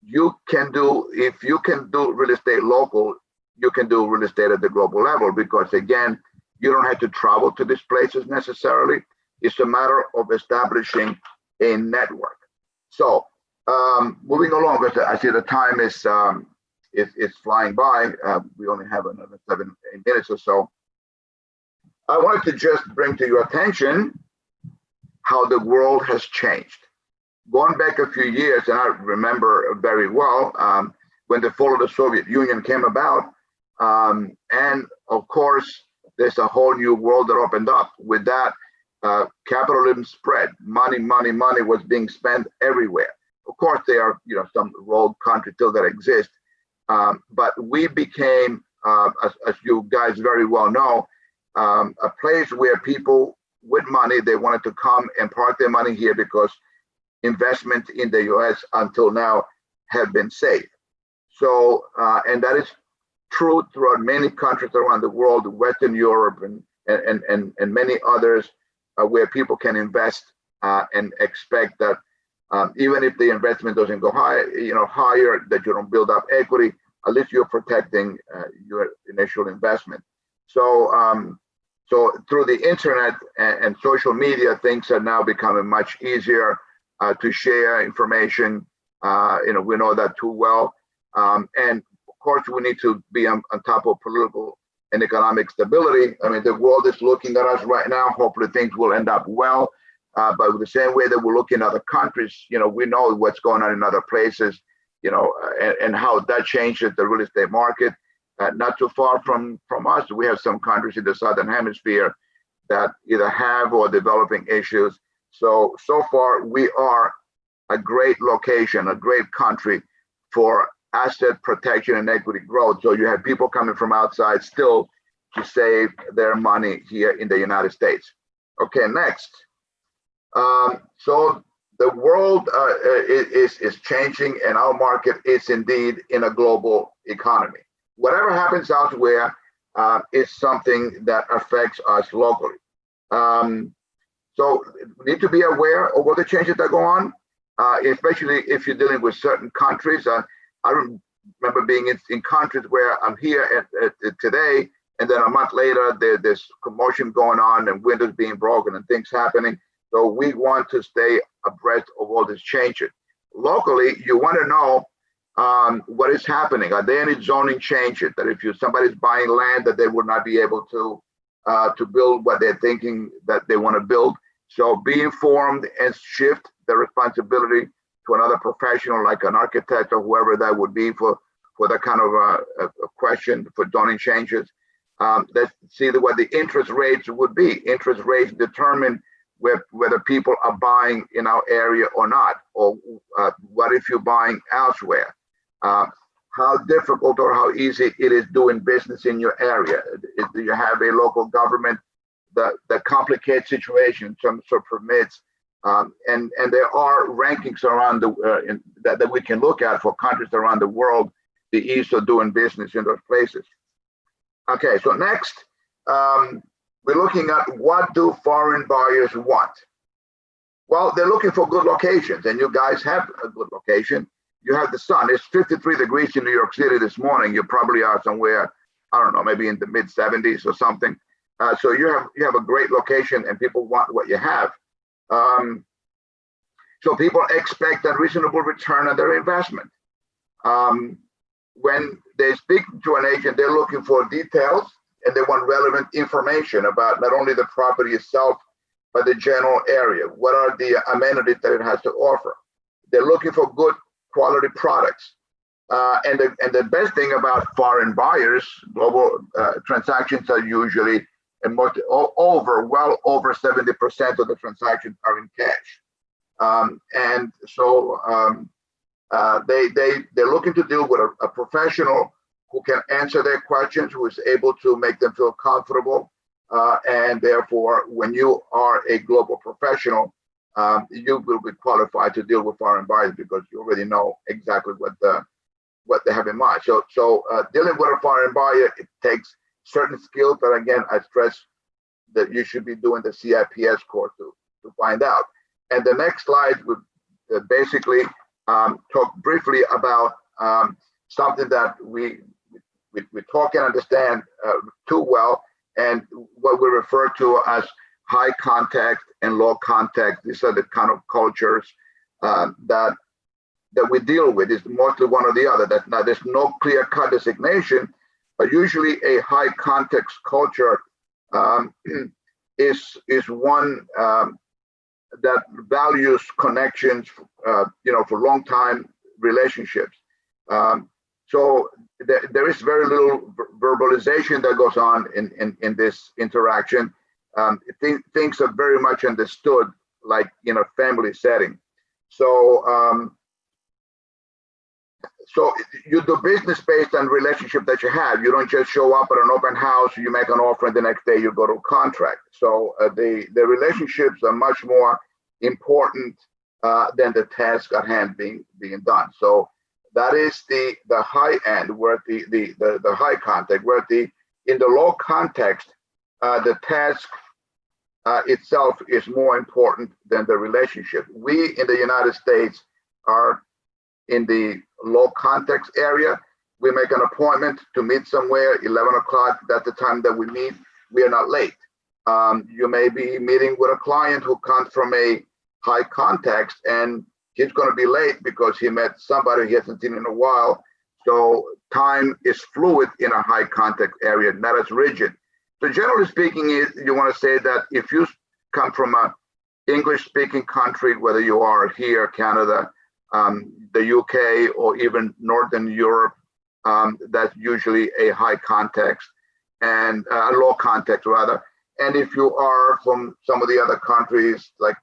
S2: You can do, if you can do real estate local, you can do real estate at the global level, because again, you don't have to travel to these places necessarily. It's a matter of establishing a network. So moving along, because I see the time is flying by. We only have another 7-8 minutes or so. I wanted to just bring to your attention how the world has changed. Going back a few years, and I remember very well when the fall of the Soviet Union came about, and of course, there's a whole new world that opened up. With that, capitalism spread. Money was being spent everywhere. Of course, there are some rogue countries still that exist, but we became, as you guys very well know, a place where people with money, they wanted to come and park their money here because investment in the U.S. until now have been safe. So, and that is true throughout many countries around the world, Western Europe and many others, where people can invest and expect that even if the investment doesn't go higher, that you don't build up equity, at least you're protecting your initial investment. So, so through the internet and social media, things are now becoming much easier to share information. We know that too well. And of course, we need to be on top of political and economic stability. I mean, the world is looking at us right now. Hopefully things will end up well. But the same way that we're looking at other countries, we know what's going on in other places, and how that changes the real estate market. Not too far from us, we have some countries in the Southern Hemisphere that either have or developing issues. So far, we are a great location, a great country for asset protection and equity growth. So you have people coming from outside still to save their money here in the United States. Okay, next. So the world is changing, and our market is indeed in a global economy. Whatever happens elsewhere is something that affects us locally. So we need to be aware of what the changes that go on, especially if you're dealing with certain countries. I remember being in countries where I'm here at today, and then a month later, there's commotion going on and windows being broken and things happening. So we want to stay abreast of all these changes. Locally, you want to know what is happening. Are there any zoning changes that if somebody's buying land that they would not be able to build what they're thinking that they want to build? So be informed and shift the responsibility to another professional like an architect or whoever that would be for that kind of a question for zoning changes. Let's see what the interest rates would be. Interest rates determine whether people are buying in our area or not, or what if you're buying elsewhere? How difficult or how easy it is doing business in your area? Do you have a local government that complicates situations, some sort of permits? And there are rankings around that we can look at for countries around the world, the ease of doing business in those places. Okay, so next, we're looking at what do foreign buyers want? Well, they're looking for good locations, and you guys have a good location. You have the sun. It's 53 degrees in New York City this morning. You probably are somewhere, I don't know, maybe in the mid 70s or something. So you have a great location, and people want what you have. So people expect a reasonable return on their investment. When they speak to an agent, they're looking for details, and they want relevant information about not only the property itself, but the general area. What are the amenities that it has to offer? They're looking for good quality products. And the best thing about foreign buyers, global transactions are usually well over 70% of the transactions are in cash. And so they're looking to deal with a professional who can answer their questions, who is able to make them feel comfortable. And therefore, when you are a global professional, you will be qualified to deal with foreign buyers because you already know exactly what they have in mind. So dealing with a foreign buyer, it takes certain skills, but again, I stress that you should be doing the CIPS course to find out. And the next slide would basically talk briefly about something that we talk and understand too well, and what we refer to as high contact and low contact. These are the kind of cultures that we deal with. Is mostly one or the other. That now there's no clear-cut designation, but usually a high context culture is one that values connections, for long time relationships. So there is very little verbalization that goes on in this interaction. Things are very much understood, like in a family setting. So you do business based on relationship that you have. You don't just show up at an open house, you make an offer, and the next day you go to contract. So the relationships are much more important than the task at hand being done. So that is the high end, where the high context, where in the low context, the task itself is more important than the relationship. We in the United States are in the low context area. We make an appointment to meet somewhere, 11 o'clock, that's the time that we meet. We are not late. You may be meeting with a client who comes from a high context, and he's going to be late because he met somebody he hasn't seen in a while. So time is fluid in a high context area, not as rigid. So generally speaking, you want to say that if you come from a English speaking country, whether you are here, Canada, the UK, or even Northern Europe, that's usually a high context and a low context rather. And if you are from some of the other countries, like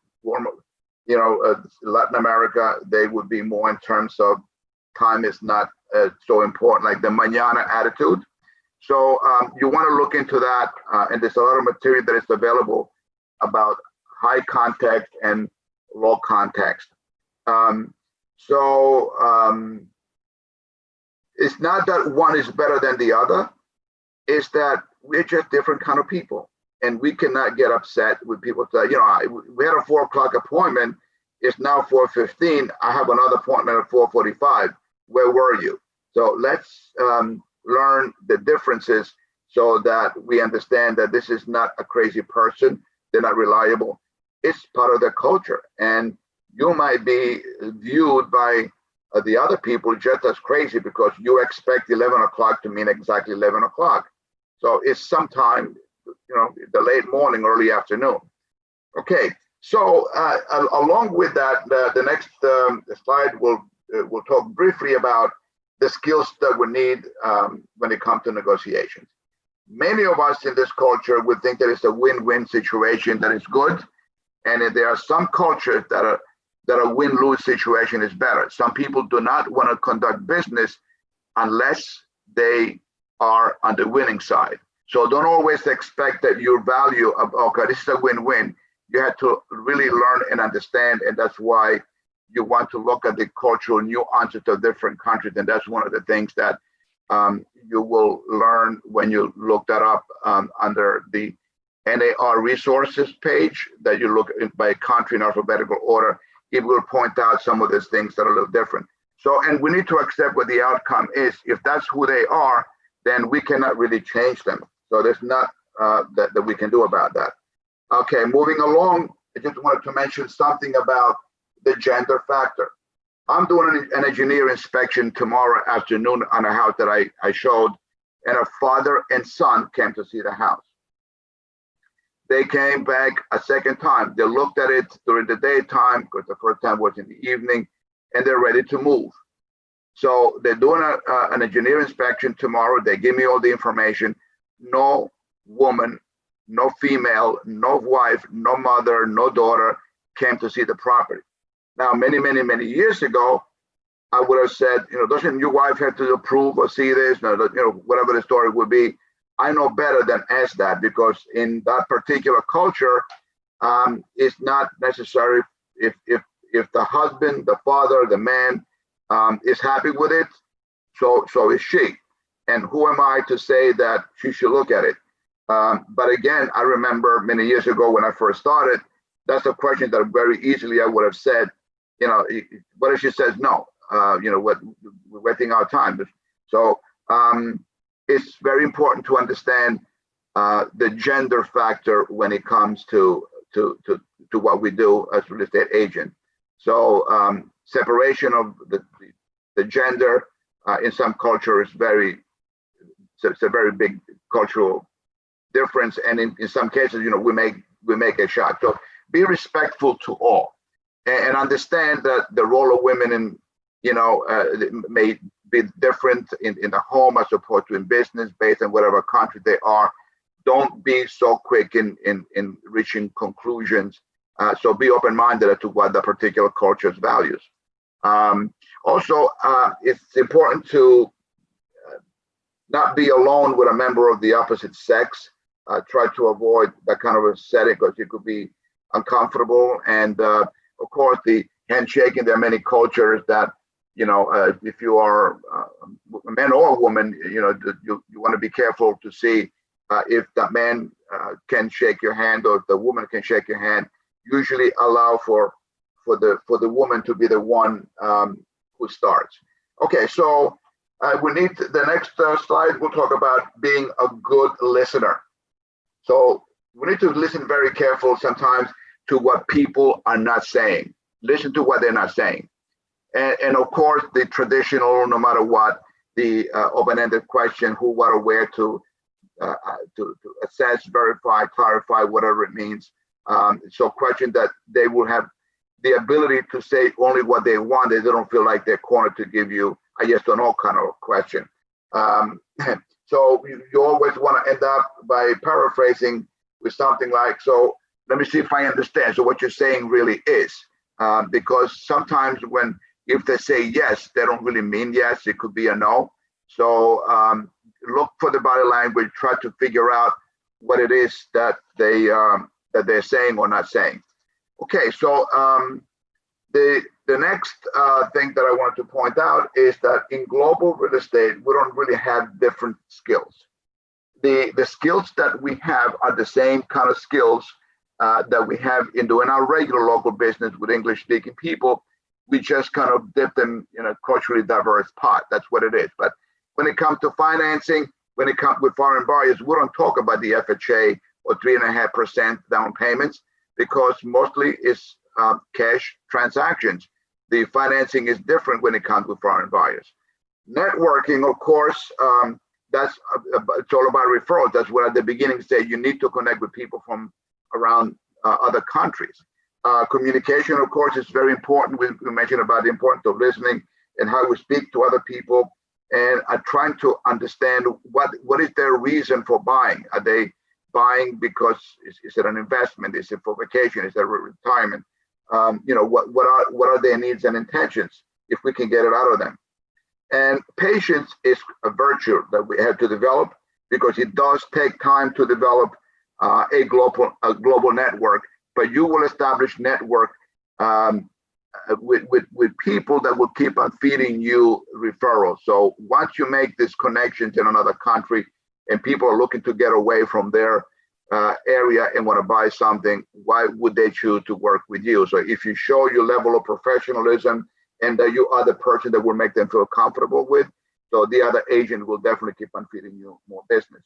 S2: Latin America, they would be more in terms of time is not so important, like the mañana attitude. So you want to look into that, and there's a lot of material that is available about high context and low context. It's not that one is better than the other. It's that we're just different kind of people, and we cannot get upset with people say, we had a 4 o'clock appointment. It's now 4:15. I have another appointment at 4:45. Where were you? So let's learn the differences so that we understand that this is not a crazy person. They're not reliable. It's part of their culture, and you might be viewed by the other people just as crazy because you expect 11 o'clock to mean exactly 11 o'clock. So it's sometime, the late morning, early afternoon. Okay, so along with that, the next slide we'll talk briefly about the skills that we need when it comes to negotiations. Many of us in this culture would think that it's a win-win situation, that is good, and there are some cultures that a win-lose situation is better. Some people do not want to conduct business unless they are on the winning side. So don't always expect that your value of, okay, this is a win-win. You have to really learn and understand, and that's why you want to look at the cultural nuances of different countries, and that's one of the things that you will learn when you look that up under the NAR resources page, that you look by country in alphabetical order. It will point out some of these things that are a little different. So, and we need to accept what the outcome is. If that's who they are, then we cannot really change them. So there's not that we can do about that. Okay, moving along, I just wanted to mention something about the gender factor. I'm doing an engineer inspection tomorrow afternoon on a house that I showed, and a father and son came to see the house. They came back a second time. They looked at it during the daytime, because the first time was in the evening, and they're ready to move. So they're doing an engineer inspection tomorrow. They give me all the information. No woman, no female, no wife, no mother, no daughter came to see the property. Now, many, many, many years ago, I would have said, doesn't your wife have to approve or see this? No, whatever the story would be. I know better than ask that, because in that particular culture, it's not necessary. If the husband, the father, the man is happy with it, so is she. And who am I to say that she should look at it? But again, I remember many years ago when I first started, that's a question that very easily I would have said, what if she says no? We're wasting our time. So it's very important to understand the gender factor when it comes to what we do as real estate agent. So separation of the gender in some culture is it's a very big cultural difference, and in some cases, we make a shot. So be respectful to all, and understand that the role of women in may be different in the home as opposed to in business, based on whatever country they are. Don't be so quick in reaching conclusions. So be open-minded as to what the particular culture's values. Also, it's important to not be alone with a member of the opposite sex. Try to avoid that kind of a setting, because it could be uncomfortable. And of course, the handshaking, there are many cultures that, if you are a man or a woman, you want to be careful to see if the man can shake your hand, or if the woman can shake your hand. Usually allow for the woman to be the one who starts. Okay, so we need the next slide. We'll talk about being a good listener. So we need to listen very careful sometimes to what people are not saying. Listen to what they're not saying. And of course, the traditional, no matter what, the open-ended question, who, what, or where, to assess, verify, clarify, whatever it means. So question that they will have the ability to say only what they want. They don't feel like they're cornered to give you a yes or no kind of question. So you always want to end up by paraphrasing with something like, so let me see if I understand. So what you're saying really is, because sometimes if they say yes, they don't really mean yes. It could be a no. So look for the body language. Try to figure out what it is that they're saying or not saying. Okay, so the next thing that I want to point out is that in global real estate, we don't really have different skills. The skills that we have are the same kind of skills that we have in doing our regular local business with English-speaking people. We just kind of dip them in a culturally diverse pot. That's what it is. But when it comes to financing, when it comes with foreign buyers, we don't talk about the FHA or 3.5% down payments, because mostly it's cash transactions. The financing is different when it comes with foreign buyers. Networking, of course, it's all about referrals. That's what at the beginning say you need to connect with people from around other countries. Communication, of course, is very important. We mentioned about the importance of listening and how we speak to other people, and trying to understand what is their reason for buying. Are they buying because is it an investment? Is it for vacation? Is it retirement? What are their needs and intentions, if we can get it out of them? And patience is a virtue that we have to develop, because it does take time to develop a global network. But you will establish network with people that will keep on feeding you referrals. So once you make these connections in another country, and people are looking to get away from their area and want to buy something, why would they choose to work with you? So if you show your level of professionalism and that you are the person that will make them feel comfortable with, so the other agent will definitely keep on feeding you more business.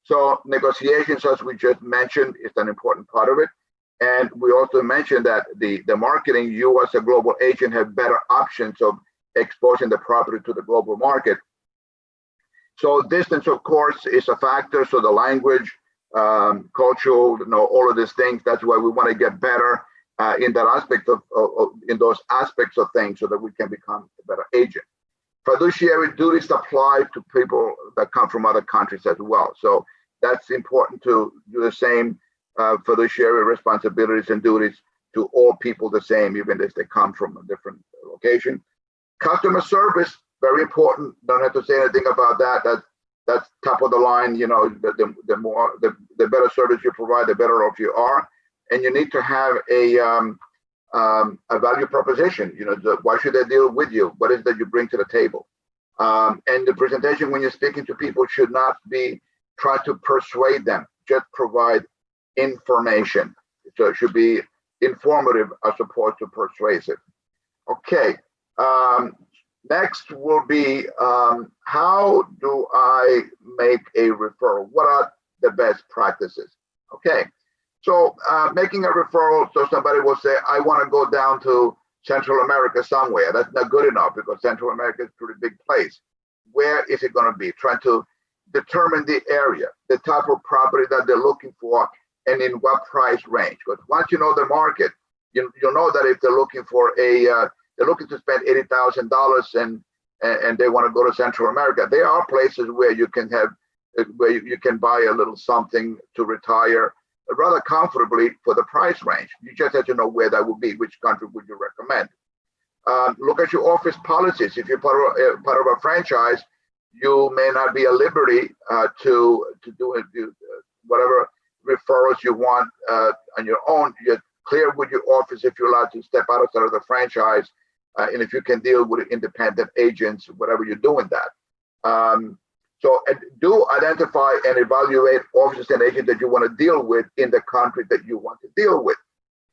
S2: So negotiations, as we just mentioned, is an important part of it. And we also mentioned that the marketing, you as a global agent have better options of exposing the property to the global market. So distance, of course, is a factor. So the language, cultural, all of these things. That's why we want to get better in that aspect in those aspects of things, so that we can become a better agent. Fiduciary duties apply to people that come from other countries as well. So that's important to do the same fiduciary responsibilities and duties to all people the same, even if they come from a different location. Customer service, very important. Don't have to say anything about that. That's top of the line. You know, the better service you provide, the better off you are. And you need to have a value proposition. You know, why should they deal with you? What is that you bring to the table? And the presentation when you're speaking to people should not be try to persuade them. Just provide information. So it should be informative as opposed to persuasive. Okay. Next will be how do I make a referral? What are the best practices? Okay. So making a referral, so somebody will say, I want to go down to Central America somewhere. That's not good enough because Central America is a pretty big place. Where is it going to be? Trying to determine the area, the type of property that they're looking for, and in what price range. But once you know the market, you'll know that if they're looking for they're looking to spend $80,000 and they want to go to Central America, there are places where you can have where you can buy a little something to retire rather comfortably for the price range. You just have to know where that would be. Which country would you recommend? Look at your office policies. If you're part of a franchise, you may not be at liberty to do whatever referrals you want on your own. You're clear with your office if you're allowed to step outside of the franchise, and if you can deal with independent agents, whatever you're doing that. So do identify and evaluate officers and agents that you want to deal with in the country that you want to deal with.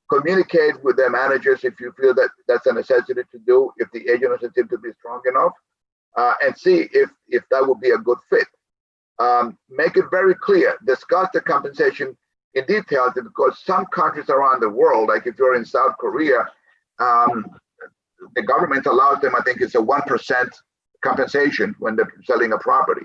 S2: Communicate with their managers if you feel that that's a necessity to do, if the agent doesn't seem to be strong enough, and see if that would be a good fit. Make it very clear. Discuss the compensation in detail because some countries around the world, like if you're in South Korea, the government allows them, I think it's a 1% compensation when they're selling a property.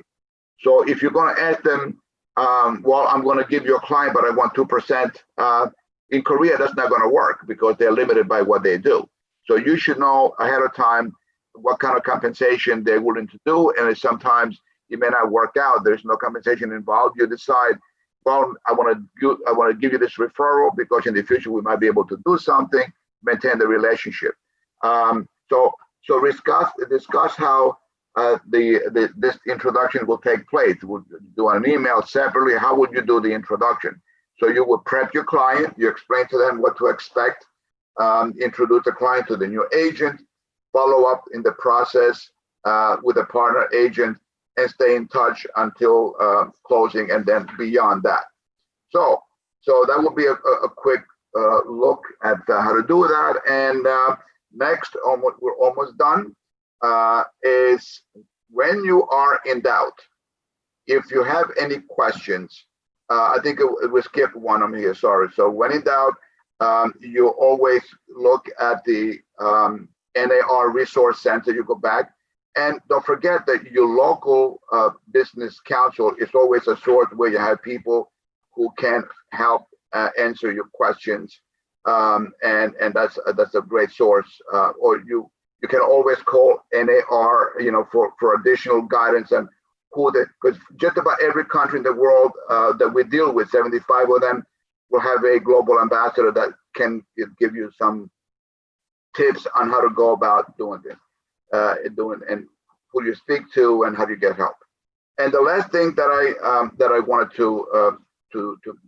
S2: So if you're going to ask them, well, I'm going to give you a client, but I want 2%. In Korea, that's not going to work because they're limited by what they do. So you should know ahead of time what kind of compensation they're willing to do. And sometimes it may not work out. There's no compensation involved. You decide, well, I want to give you this referral because in the future we might be able to do something, maintain the relationship. So discuss how this introduction will take place. Would you do an email separately? How would you do the introduction? So you would prep your client, you explain to them what to expect, introduce the client to the new agent, follow up in the process with a partner agent, and stay in touch until closing and then beyond that. So that will be a quick look at how to do that. And next, we're almost done, is when you are in doubt, if you have any questions, I think we skipped one on here, sorry. So when in doubt, you always look at the NAR Resource Center, you go back, and don't forget that your local business council is always a source where you have people who can help answer your questions, and that's a great source. Or you can always call NAR, for additional guidance and because just about every country in the world that we deal with, 75 of them, will have a global ambassador that can give you some tips on how to go about doing this, and who you speak to and how you get help. And the last thing that I wanted to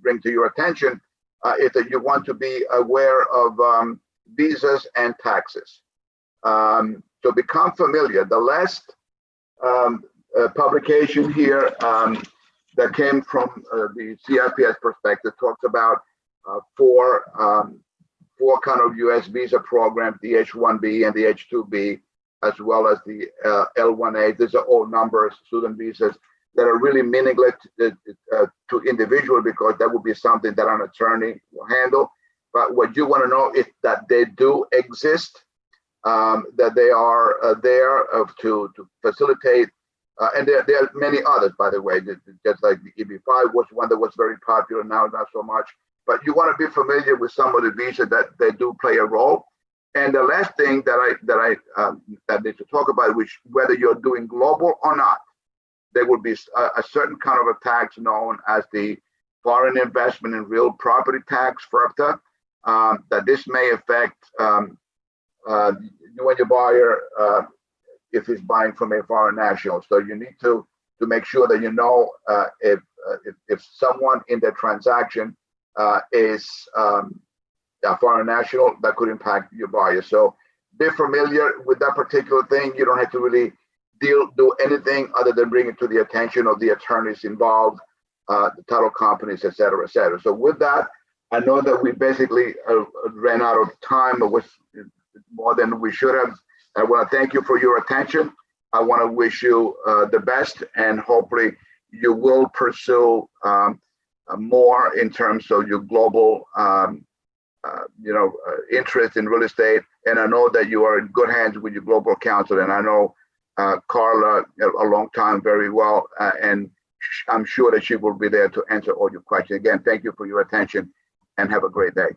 S2: bring to your attention is that you want to be aware of visas and taxes. So become familiar. The last publication here that came from the CIPS perspective talks about four kind of U.S. visa programs: the H-1B and the H-2B, as well as the L-1A. These are all numbers, student visas, that are really meaningless to individual because that would be something that an attorney will handle. But what you want to know is that they do exist, that they are there to facilitate. And there are many others, by the way, just like the EB-5 was one that was very popular, now not so much. But you want to be familiar with some of the visas that they do play a role. And the last thing that I need to talk about, which whether you're doing global or not, there will be a certain kind of a tax known as the Foreign Investment in Real Property Tax, FIRPTA, that this may affect you and your buyer if he's buying from a foreign national. So you need to make sure that you know if someone in the transaction is a foreign national, that could impact your buyer. So be familiar with that particular thing. You don't have to really do anything other than bring it to the attention of the attorneys involved, the title companies, et cetera, et cetera. So with that, I know that we basically ran out of time. It was more than we should have. I want to thank you for your attention. I want to wish you the best, and hopefully you will pursue more in terms of your global interest in real estate. And I know that you are in good hands with your global counsel. And I know Carla a long time very well. And I'm sure that she will be there to answer all your questions. Again, thank you for your attention and have a great day.